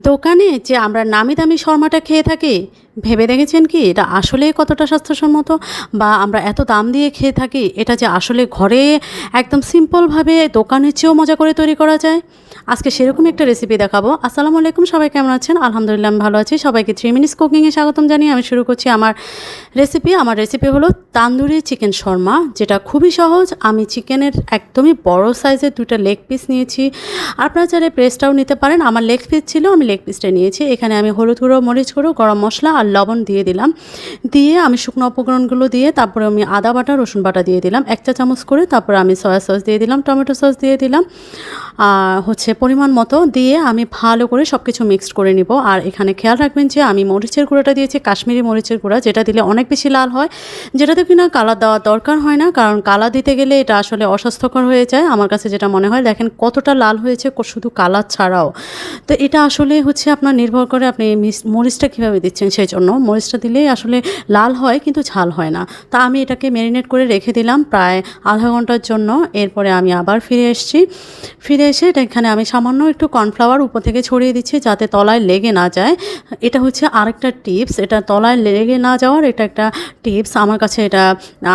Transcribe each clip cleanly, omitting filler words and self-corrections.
দোকানে যে আমরা নামি দামি শর্মাটা খেয়ে থাকি, ভেবে দেখেছেন কি এটা আসলেই কতটা স্বাস্থ্যসম্মত? বা আমরা এত দাম দিয়ে খেয়ে থাকি, এটা যে আসলে ঘরে একদম সিম্পলভাবে দোকানের চেয়েও মজা করে তৈরি করা যায়? আজকে সেরকমই একটা রেসিপি দেখাবো। আসসালামু আলাইকুম, সবাই কেমন আছেন? আলহামদুলিল্লাহ আমি ভালো আছি। সবাইকে 3 মিনিটস কুকিংয়ে স্বাগতম জানিয়ে আমি শুরু করছি আমার রেসিপি। আমার রেসিপি হলো তান্দুরি চিকেন শর্মা, যেটা খুবই সহজ। আমি চিকেনের একদমই বড় সাইজের 2টা লেগ পিস নিয়েছি। আপনারা চাইলে ব্রেস্টটাও নিতে পারেন। আমার লেগ পিস ছিল, আমি লেগ পিসটা নিয়েছি। এখানে আমি হলুদ গুঁড়ো, মরিচ গুঁড়ো, গরম মশলা আর লবণ দিয়ে দিলাম। দিয়ে আমি শুকনো উপকরণগুলো দিয়ে তারপরে আমি আদা বাটা, রসুন বাটা দিয়ে দিলাম 1 চা চামচ করে। তারপরে আমি সয়া সস দিয়ে দিলাম, টমেটো সস দিয়ে দিলাম, পরিমাণ মতো দিয়ে আমি ভালো করে সব কিছু মিক্সড করে নিব। আর এখানে খেয়াল রাখবেন যে আমি মরিচের গুঁড়োটা দিয়েছি কাশ্মীরি মরিচের গুঁড়া, যেটা দিলে অনেক বেশি লাল হয়, যেটাতে কিনা কালার দেওয়ার দরকার হয় না, কারণ কালার দিতে গেলে এটা আসলে অস্বাস্থ্যকর হয়ে যায় আমার কাছে যেটা মনে হয়। দেখেন কতটা লাল হয়েছে শুধু কালার ছাড়াও। তো এটা আসলে আপনার নির্ভর করে আপনি মরিচটা কীভাবে দিচ্ছেন, সেই জন্য মরিচটা দিলেই আসলে লাল হয় কিন্তু ঝাল হয় না। তা আমি এটাকে ম্যারিনেট করে রেখে দিলাম প্রায় আধা ঘন্টার জন্য। এরপরে আমি আবার ফিরে এসেছি। ফিরে এসে এটা এখানে আমি সামান্য একটু কর্নফ্লাওয়ার উপর থেকে ছড়িয়ে দিচ্ছি যাতে তলায় লেগে না যায়। এটা আরেকটা টিপস, এটা তলায় লেগে না যাওয়ার এটা একটা টিপস আমার কাছে। এটা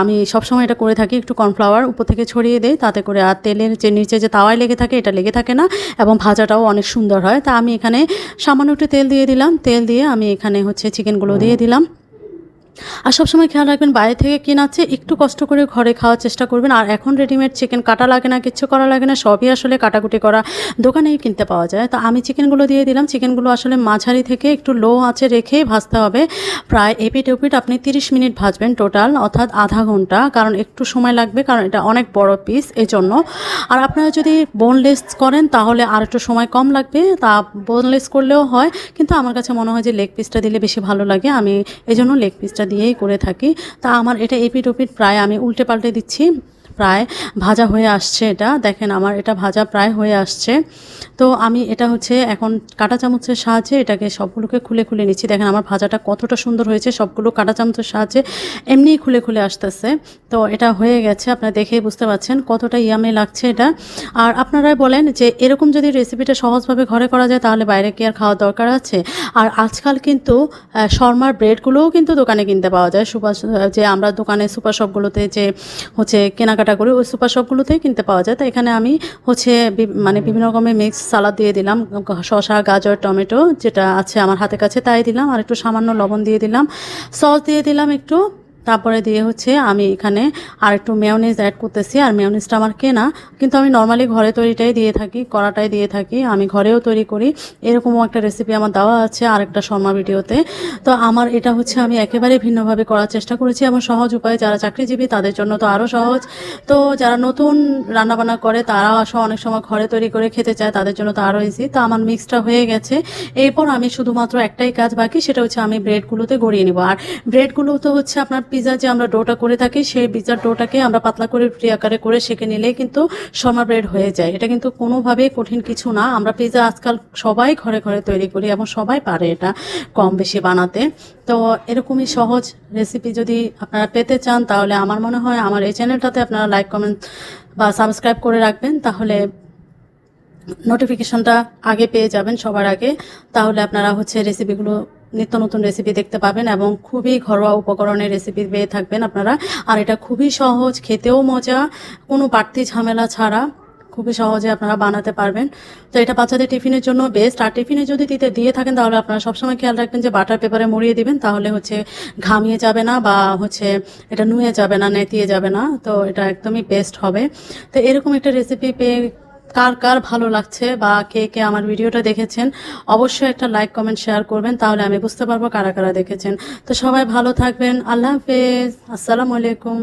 আমি সবসময় এটা করে থাকি, একটু কর্নফ্লাওয়ার উপর থেকে ছড়িয়ে দেই, তাতে করে আর তেলের যে নিচে যে তাওয়ায় লেগে থাকে এটা লেগে থাকে না, এবং ভাজাটাও অনেক সুন্দর হয়। তা আমি এখানে সামান্য একটু তেল দিয়ে দিলাম। তেল দিয়ে আমি এখানে চিকেনগুলো দিয়ে দিলাম। আর সবসময় খেয়াল রাখবেন বাইরে থেকে কেনাচ্ছে একটু কষ্ট করে ঘরে খাওয়ার চেষ্টা করবেন। আর এখন রেডিমেড চিকেন কাটা লাগে না, কিচ্ছু করা লাগে না, সবই আসলে কাটাকুটি করা দোকানেই কিনতে পাওয়া যায়। তো আমি চিকেনগুলো দিয়ে দিলাম। চিকেনগুলো আসলে মাঝারি থেকে একটু লো আঁচে রেখেই ভাজতে হবে। প্রায় এপিট ওপিট আপনি 30 মিনিট ভাজবেন টোটাল, অর্থাৎ আধা ঘন্টা, কারণ একটু সময় লাগবে, কারণ এটা অনেক বড় পিস এই জন্য। আর আপনারা যদি বোনলেস করেন তাহলে আর একটু সময় কম লাগবে, তা বোনলেস করলেও হয়, কিন্তু আমার কাছে মনে হয় যে লেগ পিসটা দিলে বেশি ভালো লাগে। আমি এই জন্য লেগ পিসটা দিয়েই করে থাকি। তা আমার এটা এপিট ওপিট প্রায় আমি উল্টে পাল্টে দিচ্ছি, প্রায় ভাজা হয়ে আসছে। এটা দেখেন আমার এটা ভাজা প্রায় হয়ে আসছে। তো আমি এটা এখন কাঁটা চামচের সাহায্যে এটাকে সবগুলোকে খুলে খুলে নিচ্ছি। দেখেন আমার ভাজাটা কতটা সুন্দর হয়েছে, সবগুলো কাঁটা চামচের সাহায্যে এমনিই খুলে খুলে আসতেছে। তো এটা হয়ে গেছে, আপনারা দেখেই বুঝতে পারছেন কতটা ইয়ামি লাগছে এটা। আর আপনারাই বলেন যে এরকম যদি রেসিপিটা সহজভাবে ঘরে করা যায় তাহলে বাইরে কি আর খাওয়ার দরকার আছে? আর আজকাল কিন্তু শর্মার ব্রেডগুলোও কিন্তু দোকানে কিনতে পাওয়া যায়। যে আমরা দোকানে সুপার শপগুলোতে যে কেনাকাটা করি, ওই সুপার শপগুলোতেই কিনতে পাওয়া যায়। তো এখানে আমি বিভিন্ন রকমের মিক্স সালাদ দিয়ে দিলাম, শসা, গাজর, টমেটো যেটা আছে আমার হাতের কাছে তাই দিলাম, আর একটু সামান্য লবণ দিয়ে দিলাম, সস দিয়ে দিলাম একটু। তারপরে দিয়ে আমি এখানে আর একটু মেয়োনিজ অ্যাড করতেছি। আর মেয়োনিজটা আমার কেনা, কিন্তু আমি নর্মালি ঘরে তৈরিটাই দিয়ে থাকি, কড়াটাই দিয়ে থাকি, আমি ঘরেও তৈরি করি। এরকমও একটা রেসিপি আমার দেওয়া আছে আরেকটা শর্মা ভিডিওতে। তো আমার এটা আমি একেবারে ভিন্নভাবে করার চেষ্টা করেছি, এবং সহজ উপায়ে। যারা চাকরিজীবী তাদের জন্য তো আরও সহজ। তো যারা নতুন রান্নাবান্না করে তারা অনেক সময় ঘরে তৈরি করে খেতে চায়, তাদের জন্য তো আরও ইজি। তো আমার মিক্সটা হয়ে গেছে। এরপর আমি শুধুমাত্র একটাই কাজ বাকি, সেটা আমি ব্রেডগুলোতে গড়িয়ে নিব। আর ব্রেডগুলো তো আপনার পিৎজা যে আমরা ডোটা করে থাকি, সেই পিৎজার ডোটাকে আমরা পাতলা করে ফ্রি আকারে করে সেঁকে নিলেই কিন্তু শর্মা ব্রেড হয়ে যায়। এটা কিন্তু কোনোভাবেই কঠিন কিছু না। আমরা পিৎজা আজকাল সবাই ঘরে ঘরে তৈরি করি, এবং সবাই পারে এটা কম বেশি বানাতে। তো এরকমই সহজ রেসিপি যদি আপনারা পেতে চান তাহলে আমার মনে হয় আমার এই চ্যানেলটাতে আপনারা লাইক, কমেন্ট বা সাবস্ক্রাইব করে রাখবেন, তাহলে নোটিফিকেশনটা আগে পেয়ে যাবেন সবার আগে। তাহলে আপনারা রেসিপিগুলো, নিত্য নতুন রেসিপি দেখতে পাবেন, এবং খুবই ঘরোয়া উপকরণের রেসিপি পেয়ে থাকবেন আপনারা। আর এটা খুবই সহজ, খেতেও মজা, কোনো বাড়তি ঝামেলা ছাড়া খুবই সহজে আপনারা বানাতে পারবেন। তো এটা বাচ্চাদের টিফিনের জন্য বেস্ট। আর টিফিনে যদি দিয়ে থাকেন তাহলে আপনারা সবসময় খেয়াল রাখবেন যে বাটার পেপারে মুড়িয়ে দিবেন, তাহলে ঘামিয়ে যাবে না, বা এটা নুয়ে যাবে না, নেতিয়ে যাবে না। তো এটা একদমই বেস্ট হবে। তো এরকম একটা রেসিপি পেয়ে কার কার ভালো লাগছে, বা কে কে আমার ভিডিওটা দেখেছেন, অবশ্যই একটা লাইক, কমেন্ট, শেয়ার করবেন, তাহলে আমি বুঝতে পারবো কারা কারা দেখেছেন। তো সবাই ভালো থাকবেন। আল্লাহ হাফেজ, আসসালামু আলাইকুম।